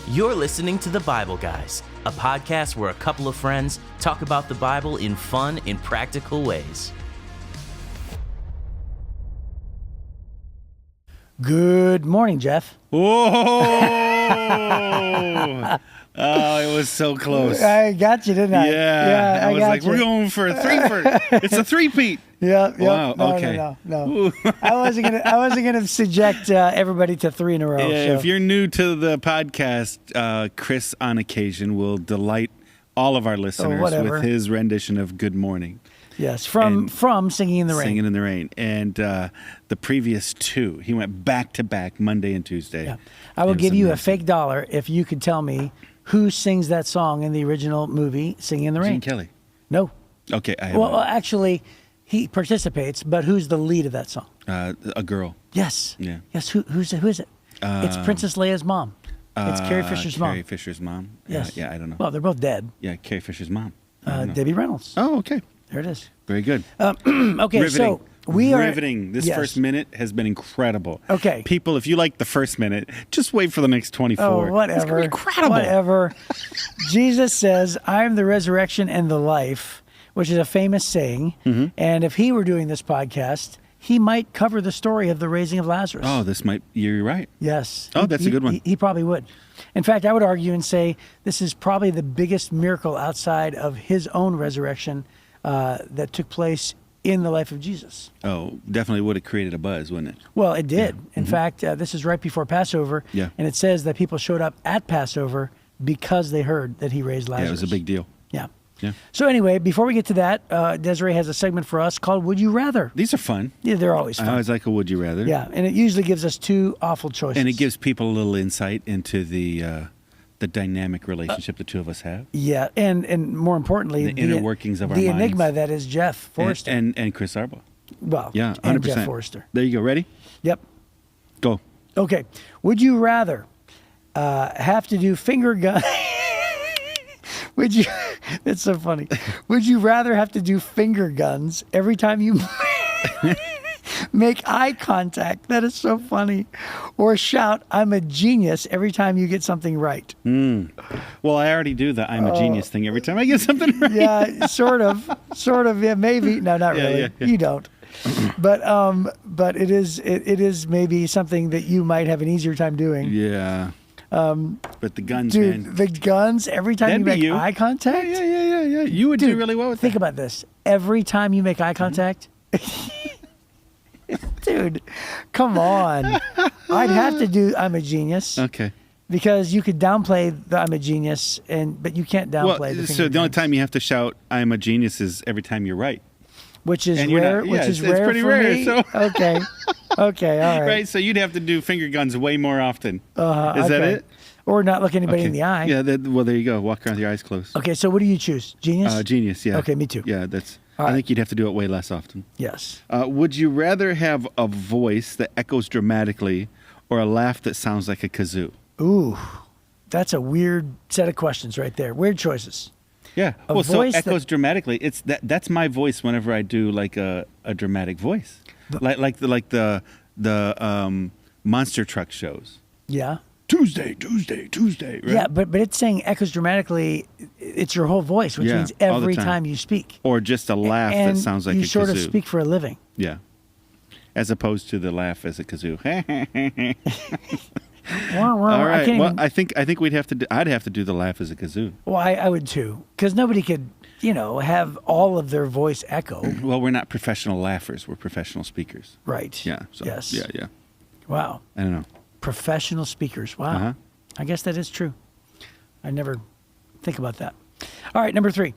You're listening to The Bible Guys, a podcast where a couple of friends talk about the Bible in fun and practical ways. Good morning, Jeff. Whoa! Oh, it was so close. I got you, didn't I? Yeah. I was got like, you. we're going for a three-fer. It's a three-peat. Yeah. Wow, No, okay. No. I wasn't gonna subject everybody to three in a row. Yeah, so. if you're new to the podcast, Chris on occasion will delight all of our listeners with his rendition of Good Morning. Yes, from Singing in the Rain. Singing in the Rain. And the previous two, he went back-to-back Monday and Tuesday. Yeah. I will give you a fake $1 if you could tell me who sings that song in the original movie, Singing in the Rain. Gene Kelly. No. Okay. Well, actually, he participates, but who's the lead of that song? A girl. Yes. Yeah. Yes. Who is it? It's Princess Leia's mom. It's Carrie Fisher's mom. Carrie Fisher's mom. Yes. Yeah, I don't know. Well, they're both dead. Yeah, Carrie Fisher's mom. Debbie Reynolds. Oh, okay. There it is. Very good. Okay, Riveting. so we are riveting. This first minute has been incredible. Okay. People, if you like the first minute, just wait for the next 24. Oh, whatever. It's gonna be incredible. Whatever. Jesus says, I am the resurrection and the life, which is a famous saying. Mm-hmm. And if he were doing this podcast, he might cover the story of the raising of Lazarus. Oh, you're right. Yes. Oh, that's a good one. He probably would. In fact, I would argue and say this is probably the biggest miracle outside of his own resurrection that took place in the life of Jesus. Oh, definitely would have created a buzz, wouldn't it? Well, it did. Yeah. In fact, this is right before Passover. Yeah. And it says that people showed up at Passover because they heard that he raised Lazarus. Yeah, it was a big deal. Yeah. Yeah. So anyway, before we get to that, Desiree has a segment for us called Would You Rather? These are fun. Yeah, they're always fun. I always like a Would You Rather. Yeah, and it usually gives us two awful choices. And it gives people a little insight into the dynamic relationship the two of us have. Yeah, and more importantly, the inner workings of our minds. minds. The enigma that is Jeff Forrester. And Chris Arbaugh. Well, yeah, 100%. And Jeff Forrester. There you go. Ready? Yep. Go. Okay. Would you rather have to do finger gun... Would you? It's so funny. Would you rather have to do finger guns every time you make eye contact? That is so funny. Or shout, "I'm a genius" every time you get something right. Well, I already do the "I'm a genius" thing every time I get something right. Yeah, sort of. Yeah, maybe. No, not really. Yeah. You don't. But it is maybe something that you might have an easier time doing. Yeah. But the guns, Dude, man. the guns, every time you make eye contact? Yeah. You would do really well with that. Think about this. Every time you make eye contact? Dude, come on. I'd have to do "I'm a genius." Okay. Because you could downplay the "I'm a genius," but you can't downplay the so the only time you have to shout "I'm a genius" is every time you're right. Which is rare. It's pretty for rare. me. So. Okay, all right. Right, so you'd have to do finger guns way more often. Is that it? Or not look anybody in the eye. Yeah. Well, there you go. Walk around with your eyes closed. Okay, so what do you choose? Genius. Genius. Yeah. Okay, me too. Yeah, I think you'd have to do it way less often. Yes. Would you rather have a voice that echoes dramatically, or a laugh that sounds like a kazoo? Ooh, that's a weird set of questions right there. Weird choices. Yeah. So echoes dramatically. That's my voice whenever I do like a dramatic voice, like the monster truck shows. Yeah. Tuesday. Right? Yeah, but it's saying echoes dramatically. It's your whole voice, which means every time you speak, or just a laugh that sounds like a kazoo. You sort of speak for a living. Yeah. As opposed to the laugh as a kazoo. All right. I think I'd have to do the laugh as a kazoo. Well, I would too, because nobody could, have all of their voice echo. Well, we're not professional laughers. We're professional speakers. Right. Yeah. So, yes. Yeah. Wow. I don't know. Professional speakers. Wow. Uh-huh. I guess that is true. I never think about that. All right, number 3.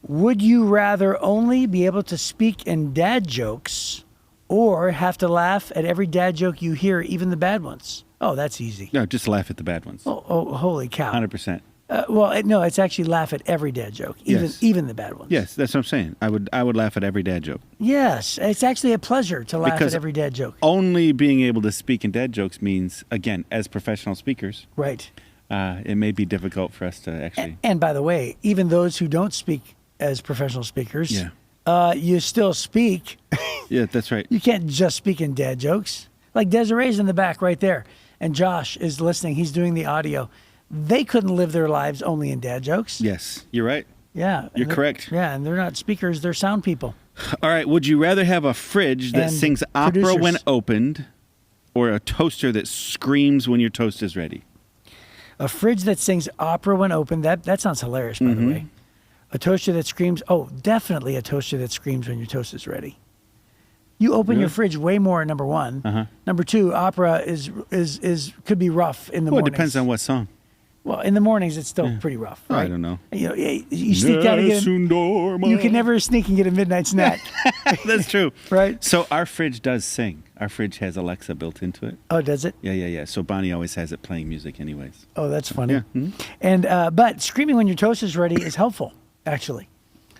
Would you rather only be able to speak in dad jokes or have to laugh at every dad joke you hear, even the bad ones? Oh, that's easy. No, just laugh at the bad ones. Oh, holy cow. 100%. No, it's actually laugh at every dad joke, even the bad ones. Yes, that's what I'm saying. I would laugh at every dad joke. Yes, it's actually a pleasure to laugh at every dad joke. Only being able to speak in dad jokes means, again, as professional speakers, right? It may be difficult for us to actually. And by the way, even those who don't speak as professional speakers, you still speak. Yeah, that's right. You can't just speak in dad jokes. Like Desiree's in the back right there, and Josh is listening. He's doing the audio. they couldn't live their lives only in dad jokes. Yes, you're right. Yeah. You're correct. Yeah, and they're not speakers, they're sound people. All right, would you rather have a fridge that And sings opera producers. when opened or a toaster that screams when your toast is ready? A fridge that sings opera when open, that sounds hilarious, by the way. A toaster that screams, definitely a toaster that screams when your toast is ready. You open your fridge way more, number one. Number two, opera could be rough in the mornings. Well, it depends on what song. Well, in the mornings, it's still pretty rough, right? I don't know. You sneak out and you can never sneak and get a midnight snack. That's true. Right? So our fridge does sing. Our fridge has Alexa built into it. Oh, does it? Yeah. So Bonnie always has it playing music anyways. Oh, that's funny. Yeah. And but screaming when your toast is ready is helpful, actually.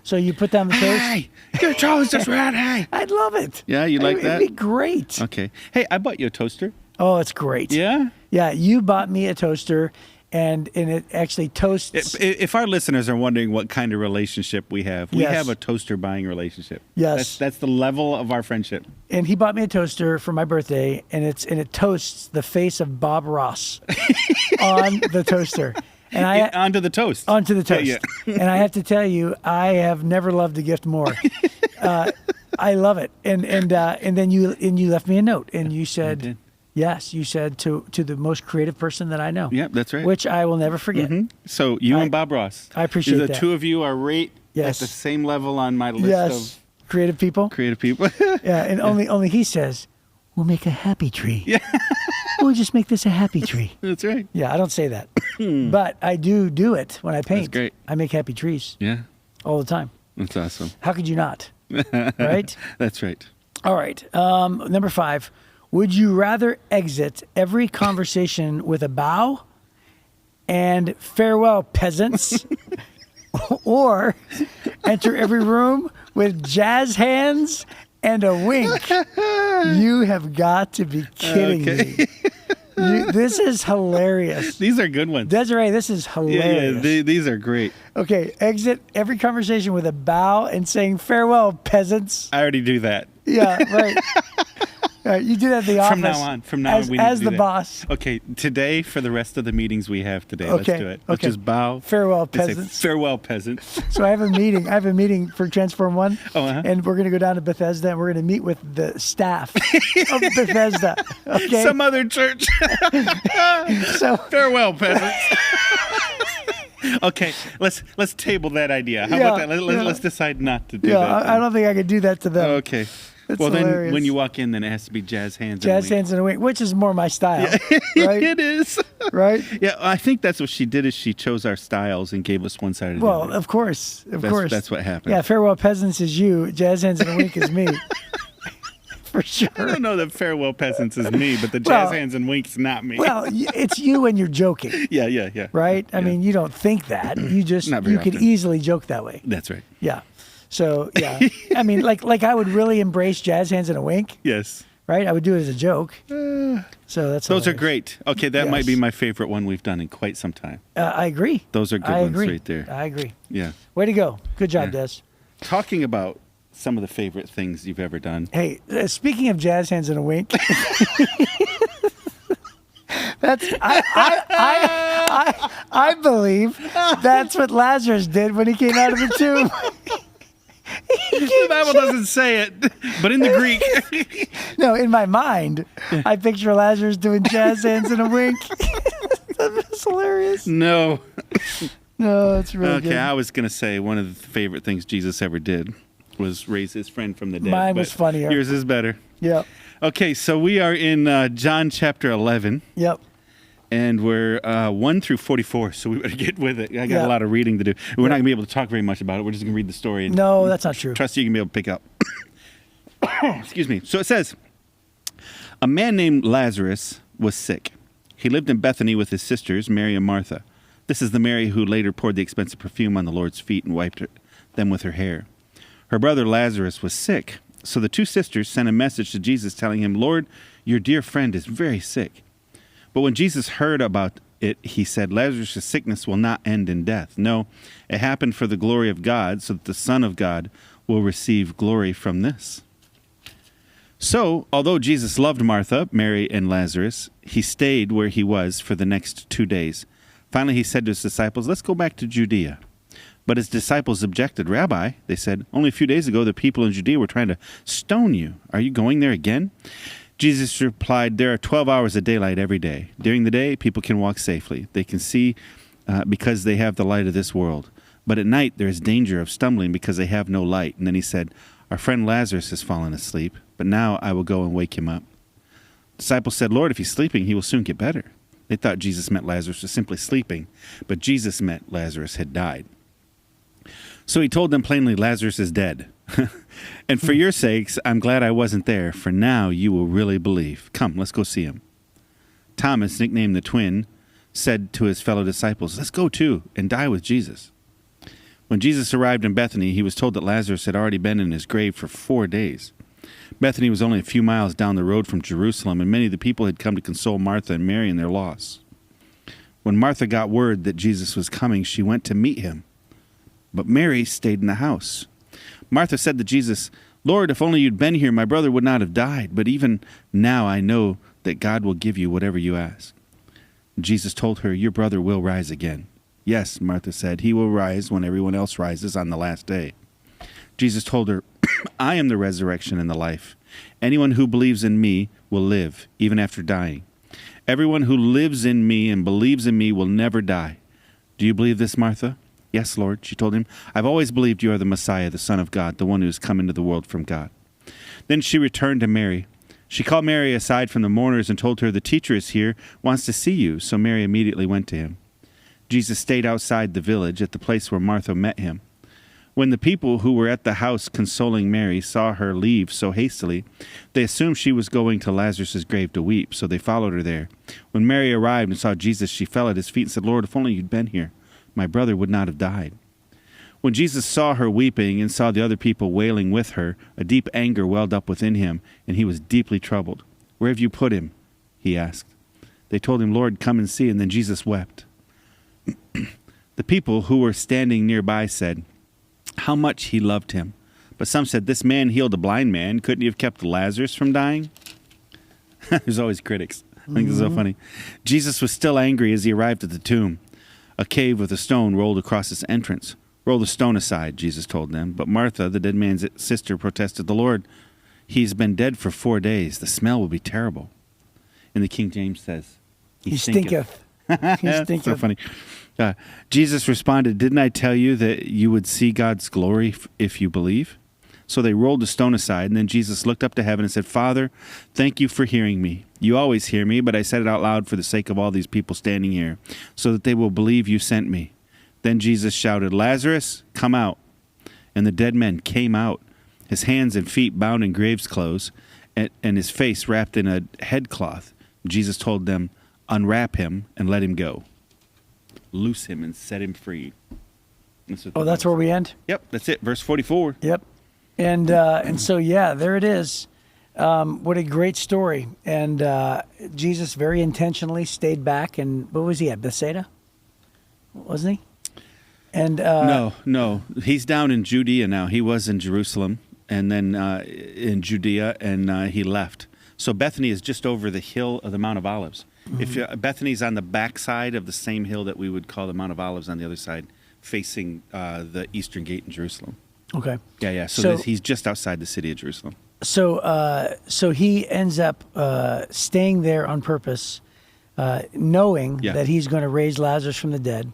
So you put down the toast. Hey, your toast is ready. I'd love it. Yeah, you like that? It'd be great. Okay. Hey, I bought you a toaster. Oh, it's great. Yeah? Yeah, you bought me a toaster, and it actually toasts. If our listeners are wondering what kind of relationship we have a toaster buying relationship. Yes. That's the level of our friendship. And he bought me a toaster for my birthday, and it toasts the face of Bob Ross on the toaster. And onto the toast. Onto the toast. Yeah. And I have to tell you, I have never loved a gift more. I love it. And then you left me a note, and you said, I did. yes, you said to the most creative person that I know. Yep, that's right. Which I will never forget. So you and Bob Ross. I appreciate the that. two of you are right Yes. at the same level on my list Yes, creative people. of creative people. Yeah, and only he says, we'll make a happy tree. Yeah. We'll just make this a happy tree. That's right. Yeah, I don't say that. But I do it when I paint. That's great. I make happy trees Yeah, all the time. that's awesome. How could you not? Right? That's right. All right. Number 5. Would you rather exit every conversation with a bow and farewell, peasants, or enter every room with jazz hands and a wink? You have got to be kidding me. This is hilarious. These are good ones. Desiree, this is hilarious. Yeah, these are great. Okay, exit every conversation with a bow and saying farewell, peasants. I already do that. Yeah, right. Right, you do that at the office. From now on, we need as to do the that. boss. Okay, today for the rest of the meetings we have today, Okay, let's do it. Let's okay. just bow. Farewell, and say, peasants. farewell, peasants. So I have a meeting. I have a meeting for Transform One, Uh-huh. and we're going to go down to Bethesda, and we're going to meet with the staff of Bethesda. Okay. Some other church. So Farewell, peasants. Okay, let's table that idea. How about that? Let's decide not to do that. I don't think I could do that to them. Okay. It's well, hilarious. then when you walk in, then it has to be jazz hands. Jazz and a wink. hands and a wink, which is more my style, right? It is. Right? Yeah, I think that's what she did. Is she chose our styles and gave us one side of the Well, other. of course, That's what happened. Yeah, farewell, peasants is you. Jazz hands and a wink is me. For sure. I don't know that farewell peasants is me, but the jazz hands and winks not me. Well, it's you when you're joking. Yeah. Right? I mean, you don't think that. You just Not very you could often. easily joke that way. That's right. Yeah. So yeah, I mean, like I would really embrace jazz hands and a wink, Yes. right? I would do it as a joke. So that's Those are hilarious. great. Okay, that might be Yes. my favorite one we've done in quite some time. I agree. Those are good I ones agree. right there. I agree. Yeah. Way to go. Good job, Yeah. Des. Talking about some of the favorite things you've ever done. Hey, speaking of jazz hands and a wink, that's I believe that's what Lazarus did when he came out of the tomb. The Bible doesn't say it, but in the Greek. No, in my mind, I picture Lazarus doing jazz hands and a wink. That's hilarious. No. No, it's really Okay, good. I was going to say one of the favorite things Jesus ever did was raise his friend from the dead. Mine was but funnier. Yours is better. Yep. Okay, so we are in John chapter 11, Yep. and we're 1 through 44, so we better get with it. I got Yeah. a lot of reading to do. We're not going to be able to talk very much about it. We're just going to read the story. And No, that's not true. Trust you can be able to pick up. Excuse me. So it says, a man named Lazarus was sick. He lived in Bethany with his sisters, Mary and Martha. This is the Mary who later poured the expensive perfume on the Lord's feet and wiped them with her hair. Her brother Lazarus was sick, so the two sisters sent a message to Jesus telling him, Lord, your dear friend is very sick. But when Jesus heard about it, he said, Lazarus' sickness will not end in death. No, it happened for the glory of God, so that the Son of God will receive glory from this. So, although Jesus loved Martha, Mary, and Lazarus, he stayed where he was for the next 2 days. Finally, he said to his disciples, let's go back to Judea. But his disciples objected. Rabbi, they said, only a few days ago the people in Judea were trying to stone you. Are you going there again? Jesus replied, there are 12 hours of daylight every day. During the day, people can walk safely. They can see because they have the light of this world. But at night, there is danger of stumbling because they have no light. And then he said, our friend Lazarus has fallen asleep, but now I will go and wake him up. Disciples said, Lord, if he's sleeping, he will soon get better. They thought Jesus meant Lazarus was simply sleeping, but Jesus meant Lazarus had died. So he told them plainly, Lazarus is dead. And for your sakes, I'm glad I wasn't there, for now you will really believe. Come, let's go see him. Thomas, nicknamed the twin, said to his fellow disciples, let's go too and die with Jesus. When Jesus arrived in Bethany, he was told that Lazarus had already been in his grave for 4 days. Bethany was only a few miles down the road from Jerusalem, and many of the people had come to console Martha and Mary in their loss. When Martha got word that Jesus was coming, she went to meet him. But Mary stayed in the house. Martha said to Jesus, Lord, if only you'd been here, my brother would not have died. But even now I know that God will give you whatever you ask. Jesus told her, your brother will rise again. Yes, Martha said, he will rise when everyone else rises on the last day. Jesus told her, I am the resurrection and the life. Anyone who believes in me will live, even after dying. Everyone who lives in me and believes in me will never die. Do you believe this, Martha? Yes, Lord, she told him. I've always believed you are the Messiah, the Son of God, the one who has come into the world from God. Then she returned to Mary. She called Mary aside from the mourners and told her, the teacher is here, wants to see you. So Mary immediately went to him. Jesus stayed outside the village at the place where Martha met him. When the people who were at the house consoling Mary saw her leave so hastily, they assumed she was going to Lazarus' grave to weep, so they followed her there. When Mary arrived and saw Jesus, she fell at his feet and said, Lord, if only you'd been here, my brother would not have died. When Jesus saw her weeping and saw the other people wailing with her, a deep anger welled up within him, and he was deeply troubled. Where have you put him? He asked. They told him, Lord, come and see. And then Jesus wept. The people who were standing nearby said, how much he loved him. But some said, this man healed a blind man. Couldn't he have kept Lazarus from dying? There's always critics. I think this is so funny. Jesus was still angry as he arrived at the tomb. A cave with a stone rolled across its entrance. Roll the stone aside, Jesus told them. But Martha, the dead man's sister, protested, the Lord, he's been dead for 4 days. The smell will be terrible. And the King James says, he stinketh. He stinketh. So funny. Jesus responded, didn't I tell you that you would see God's glory if you believe? So they rolled the stone aside, and then Jesus looked up to heaven and said, Father, thank you for hearing me. You always hear me, but I said it out loud for the sake of all these people standing here, so that they will believe you sent me. Then Jesus shouted, Lazarus, come out. And the dead man came out, his hands and feet bound in grave's clothes, and his face wrapped in a headcloth. Jesus told them, unwrap him and let him go. Loose him and set him free. That's where we end? Yep, that's it. Verse 44. Yep. And so, yeah, there it is. What a great story. And Jesus very intentionally stayed back. And what was he at? Bethsaida? Wasn't he? And No. He's down in Judea now. He was in Jerusalem and then in Judea, and he left. So Bethany is just over the hill of the Mount of Olives. Mm-hmm. If Bethany's on the backside of the same hill that we would call the Mount of Olives on the other side, facing the Eastern Gate in Jerusalem. Okay. Yeah. So he's just outside the city of Jerusalem. So he ends up staying there on purpose, knowing that he's going to raise Lazarus from the dead.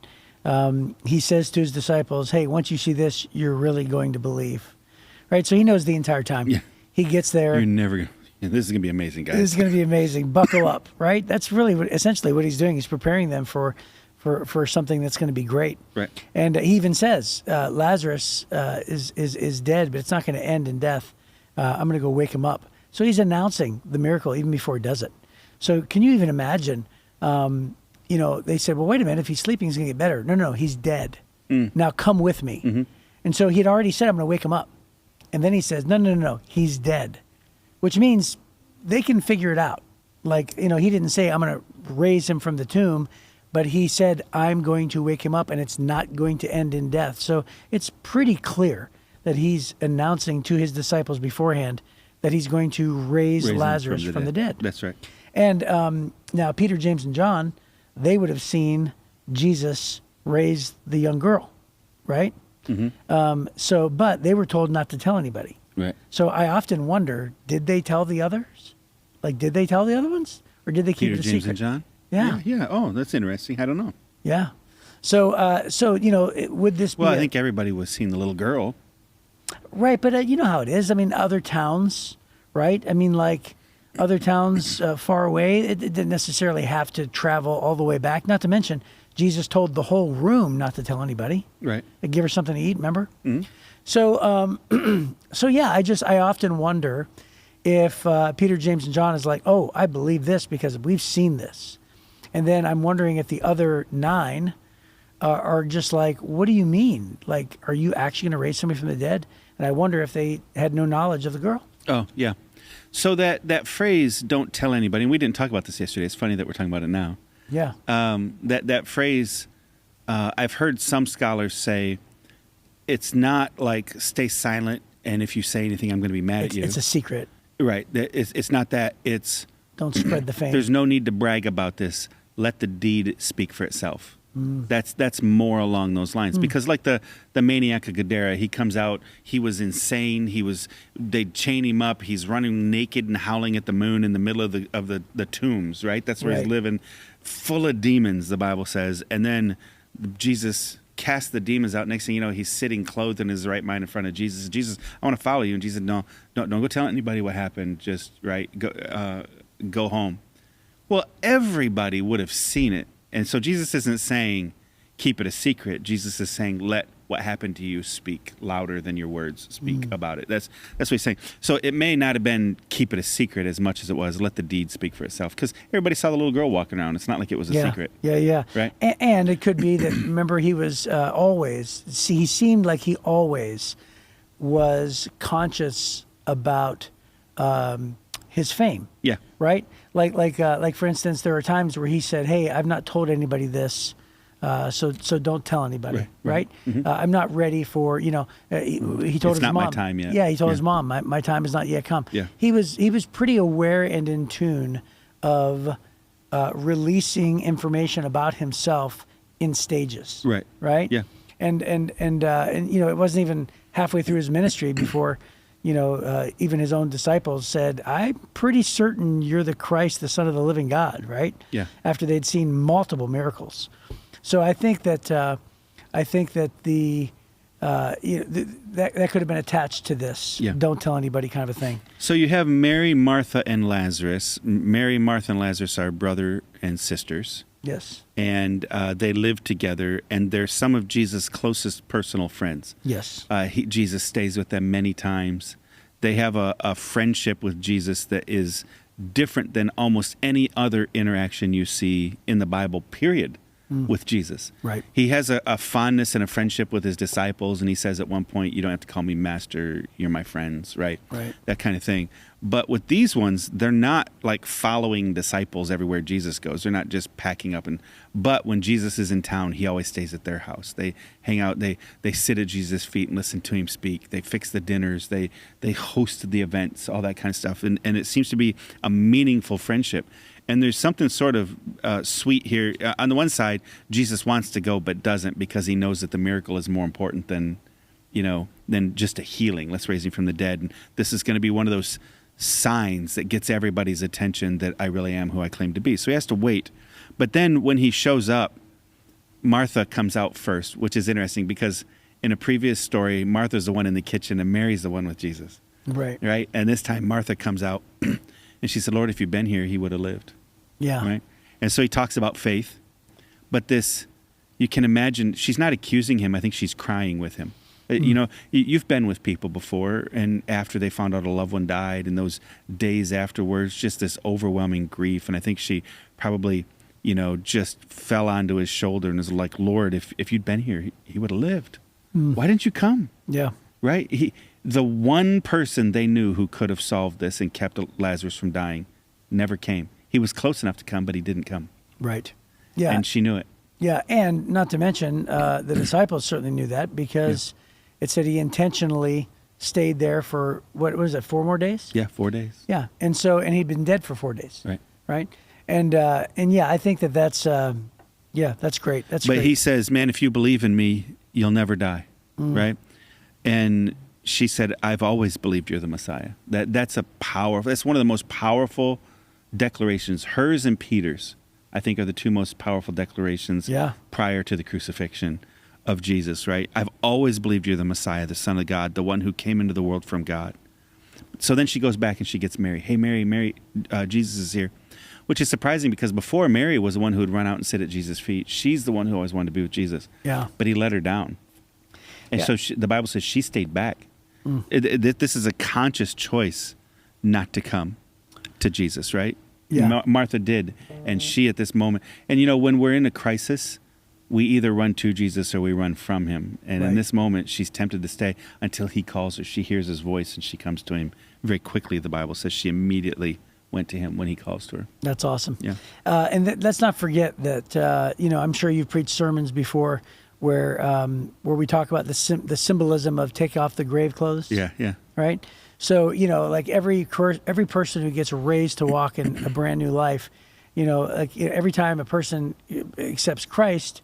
He says to his disciples, hey, once you see this, you're really going to believe. Right? So he knows the entire time. Yeah. He gets there. You're never going to. This is going to be amazing, guys. This is going to be amazing. Buckle up, right? That's really essentially what he's doing. He's preparing them for something that's going to be great. Right. And he even says, Lazarus is dead, but it's not going to end in death. I'm going to go wake him up. So he's announcing the miracle even before he does it. So can you even imagine, they said, well, wait a minute, if he's sleeping, he's going to get better. No, he's dead. Now come with me. Mm-hmm. And so he had already said, I'm going to wake him up. And then he says, no, he's dead. Which means they can figure it out. Like, he didn't say, I'm going to raise him from the tomb, but he said, I'm going to wake him up, and it's not going to end in death. So it's pretty clear that he's announcing to his disciples beforehand that he's going to raise Lazarus from the dead. That's right. And now Peter, James, and John, they would have seen Jesus raised the young girl, right? Mm-hmm. But they were told not to tell anybody. Right. So I often wonder, did they tell the others? Like, did they tell the other ones? Or did they keep Peter, it a James, secret? and John? Yeah. Yeah. Oh, that's interesting. I don't know. Yeah. So would this be... Well, I think everybody was seeing the little girl. Right, but you know how it is. I mean, other towns, right? I mean, like, other towns far away, it didn't necessarily have to travel all the way back. Not to mention, Jesus told the whole room not to tell anybody. Right. Give her something to eat, remember? Mm-hmm. So yeah, I often wonder if Peter, James, and John is like, oh, I believe this because we've seen this. And then I'm wondering if the other 9 are just like, what do you mean? Like, are you actually going to raise somebody from the dead? And I wonder if they had no knowledge of the girl. Oh, yeah. So that phrase, don't tell anybody, and we didn't talk about this yesterday. It's funny that we're talking about it now. Yeah. That phrase, I've heard some scholars say, it's not like stay silent, and if you say anything, I'm going to be mad at you. It's a secret. Right. It's not that. It's don't spread the fame. There's no need to brag about this. Let the deed speak for itself. That's more along those lines, because like the maniac of Gadara, he comes out, he was insane, they'd chain him up, he's running naked and howling at the moon in the middle of the tombs, right? That's where he's living, full of demons, the Bible says. And then Jesus cast the demons out. Next thing you know, he's sitting clothed in his right mind in front of Jesus. Jesus, I want to follow you. And Jesus said, no, don't go tell anybody what happened. Just go home. Well, everybody would have seen it. And so Jesus isn't saying keep it a secret. Jesus is saying let what happened to you speak louder than your words speak about it. That's what he's saying. So it may not have been keep it a secret as much as it was let the deed speak for itself, because everybody saw the little girl walking around. It's not like it was a secret. Yeah. Right. And it could be that, remember, he was he seemed like he always was conscious about his fame. Yeah. Right? Like for instance, there are times where he said, hey, I've not told anybody this, so don't tell anybody, right? Mm-hmm. I'm not ready for, he told it's his not mom. my time yet. Yeah, he told his mom, my time has not yet come. Yeah. He was pretty aware and in tune of releasing information about himself in stages. Right. Right? Yeah. And it wasn't even halfway through his ministry before even his own disciples said, I'm pretty certain you're the Christ, the Son of the living God, right? Yeah. After they'd seen multiple miracles. So I think that that could have been attached to this. Yeah. Don't tell anybody kind of a thing. So you have Mary, Martha, and Lazarus. Mary, Martha, and Lazarus are brother and sisters. Yes. And they live together, and they're some of Jesus' closest personal friends. Yes. Jesus stays with them many times. They have a friendship with Jesus that is different than almost any other interaction you see in the Bible, period, with Jesus. Right. He has a fondness and a friendship with his disciples, and he says at one point, you don't have to call me master, you're my friends, right? Right. That kind of thing. But with these ones, they're not like following disciples everywhere Jesus goes. They're not just packing up. But when Jesus is in town, he always stays at their house. They hang out. They sit at Jesus' feet and listen to him speak. They fix the dinners. They host the events, all that kind of stuff. And it seems to be a meaningful friendship. And there's something sort of sweet here. On the one side, Jesus wants to go but doesn't, because he knows that the miracle is more important than just a healing. Let's raise him from the dead. And this is going to be one of those signs that gets everybody's attention that I really am who I claim to be. So he has to wait. But then when he shows up, Martha comes out first, which is interesting because in a previous story, Martha's the one in the kitchen and Mary's the one with Jesus. Right. Right? And this time Martha comes out and she said, Lord, if you'd been here, he would have lived. Yeah. Right? And so he talks about faith. But you can imagine, she's not accusing him. I think she's crying with him. You've been with people before, and after they found out a loved one died, and those days afterwards, just this overwhelming grief. And I think she probably, just fell onto his shoulder and was like, Lord, if you'd been here, he would have lived. Why didn't you come? Yeah. Right? The one person they knew who could have solved this and kept Lazarus from dying never came. He was close enough to come, but he didn't come. Right. Yeah. And she knew it. Yeah, and not to mention, the disciples certainly knew that because it said he intentionally stayed there for, what was it, 4 more days? Yeah, 4 days. Yeah, and he'd been dead for 4 days. Right. Right? And I think that's Yeah, that's great. That's But great. he says, man, if you believe in me, you'll never die, right? And she said, I've always believed you're the Messiah. That's one of the most powerful declarations. Hers and Peter's, I think, are the two most powerful declarations prior to the crucifixion of Jesus, right? I've always believed you're the Messiah, the Son of God, the one who came into the world from God. So then she goes back and she gets Mary. Hey, Mary, Jesus is here. Which is surprising because before, Mary was the one who would run out and sit at Jesus' feet. She's the one who always wanted to be with Jesus. Yeah. But he let her down. And so the Bible says she stayed back. This is a conscious choice not to come to Jesus, right? Yeah. Martha did. And she at this moment. And you know, when we're in a crisis, we either run to Jesus or we run from him. And in this moment, she's tempted to stay until he calls her. She hears his voice and she comes to him very quickly. The Bible says she immediately went to him when he calls to her. That's awesome. Yeah. And let's not forget that, I'm sure you've preached sermons before where we talk about the symbolism of take off the grave clothes. Yeah. Right? So, like every person who gets raised to walk in a brand new life, every time a person accepts Christ,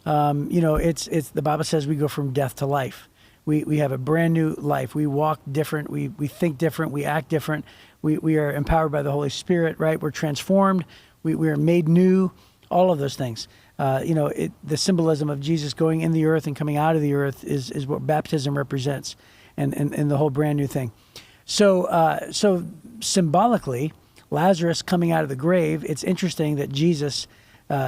it's the Bible says we go from death to life. We have a brand new life. We walk different. We think different. We act different. We are empowered by the Holy Spirit, right? We're transformed. We are made new. All of those things. The symbolism of Jesus going in the earth and coming out of the earth is what baptism represents, and the whole brand new thing. So symbolically, Lazarus coming out of the grave. It's interesting that Jesus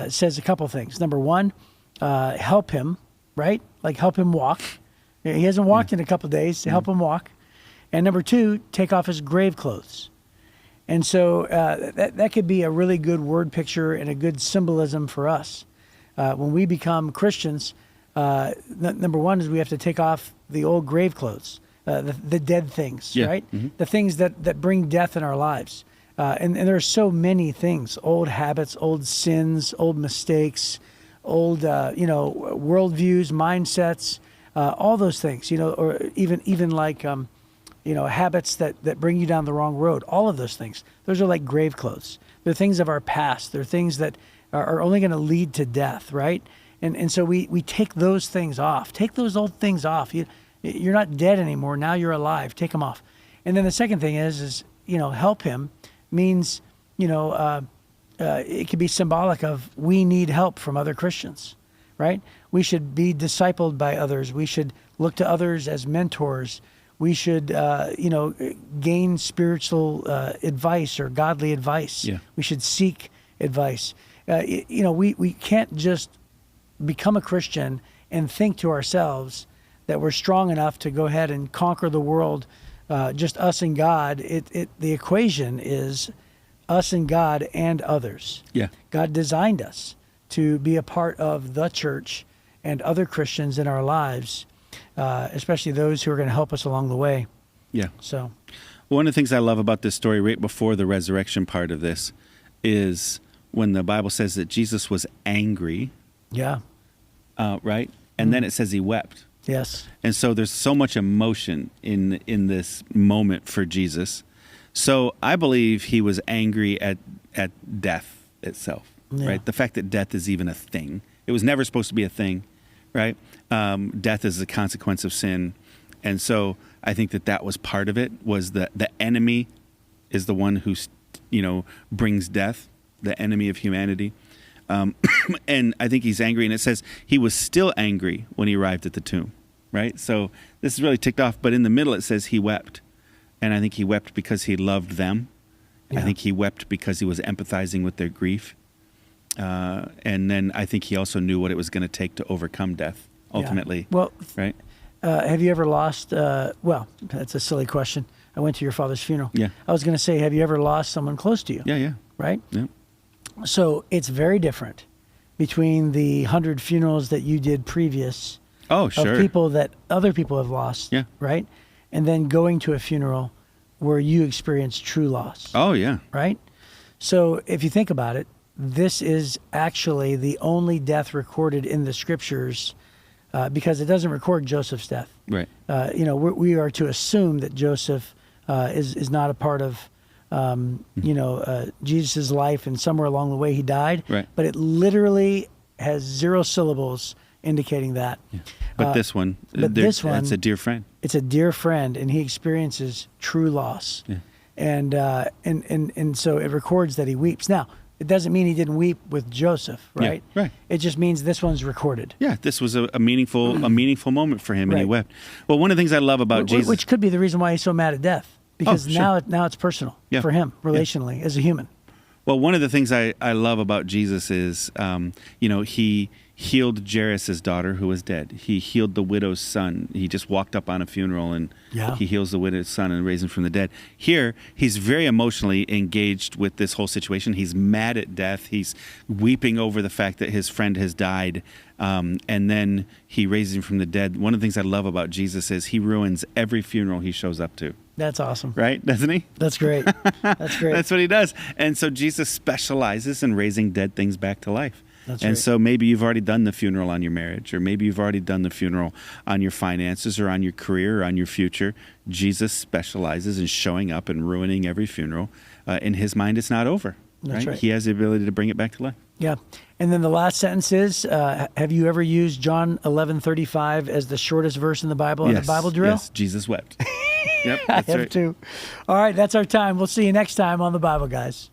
says a couple things. Number one, help him, right? Like help him walk. He hasn't walked in a couple of days. To help him walk. And number two, take off his grave clothes. And so that could be a really good word picture and a good symbolism for us. When we become Christians, number one is we have to take off the old grave clothes, the dead things, right? Mm-hmm. The things that bring death in our lives. And there are so many things, old habits, old sins, old mistakes, old, worldviews, mindsets, all those things, or even like, habits that bring you down the wrong road, all of those things. Those are like grave clothes. They're things of our past. They're things that are only going to lead to death, right? And so we take those things off. Take those old things off. You're not dead anymore. Now you're alive. Take them off. And then the second thing is help him means, it could be symbolic of we need help from other Christians, right? We should be discipled by others. We should look to others as mentors. We should, gain spiritual advice or godly advice. Yeah. We should seek advice. We can't just become a Christian and think to ourselves that we're strong enough to go ahead and conquer the world, just us and God. The equation is us and God and others. Yeah. God designed us to be a part of the church and other Christians in our lives, especially those who are going to help us along the way. Yeah. So, one of the things I love about this story right before the resurrection part of this is when the Bible says that Jesus was angry. Yeah. Right? And then it says he wept. Yes. And so there's so much emotion in this moment for Jesus. So I believe he was angry at death itself, right? The fact that death is even a thing. It was never supposed to be a thing, right? Death is a consequence of sin. And so I think that was part of it, was that the enemy is the one who, brings death, the enemy of humanity. And I think he's angry, and it says he was still angry when he arrived at the tomb, right? So this is really ticked off, but in the middle it says he wept. And I think he wept because he loved them. Yeah. I think he wept because he was empathizing with their grief. And then I think he also knew what it was going to take to overcome death, ultimately. Yeah. Well, right? Have you ever lost, that's a silly question. I went to your father's funeral. Yeah. I was going to say, have you ever lost someone close to you? Yeah. Right? Yeah. So it's very different between the 100 funerals that you did previous. Oh, sure. Of people that other people have lost. Yeah. Right? And then going to a funeral where you experience true loss. Oh, yeah. Right? So if you think about it, this is actually the only death recorded in the scriptures because it doesn't record Joseph's death. Right. We are to assume that Joseph is not a part of, Jesus' life, and somewhere along the way he died. Right. But it literally has 0 syllables indicating that. Yeah. But this one, this one, it's a dear friend. It's a dear friend, and he experiences true loss. Yeah. And so it records that he weeps. Now, it doesn't mean he didn't weep with Joseph, right? Yeah, right. It just means this one's recorded. Yeah, this was a meaningful moment for him, and he Right. wept. Well, one of the things I love about Jesus, Which could be the reason why he's so mad at death, because sure. now it's personal Yeah. for him relationally as a human. well, one of the things I love about Jesus is, he healed Jairus' daughter who was dead. He healed the widow's son. He just walked up on a funeral and he heals the widow's son and raises him from the dead. Here, he's very emotionally engaged with this whole situation. He's mad at death. He's weeping over the fact that his friend has died. And then he raises him from the dead. One of the things I love about Jesus is he ruins every funeral he shows up to. That's awesome. Right? Doesn't he? That's great. That's great. That's what he does. And so Jesus specializes in raising dead things back to life. That's and right. so maybe you've already done the funeral on your marriage, or maybe you've already done the funeral on your finances or on your career or on your future. Jesus specializes in showing up and ruining every funeral. In his mind, it's not over. That's right. He has the ability to bring it back to life. Yeah. And then the last sentence is, have you ever used John 11:35 as the shortest verse in the Bible in the Bible drill? Yes, Jesus wept. Yep, I that's have right. too. All right, that's our time. We'll see you next time on the Bible Guys.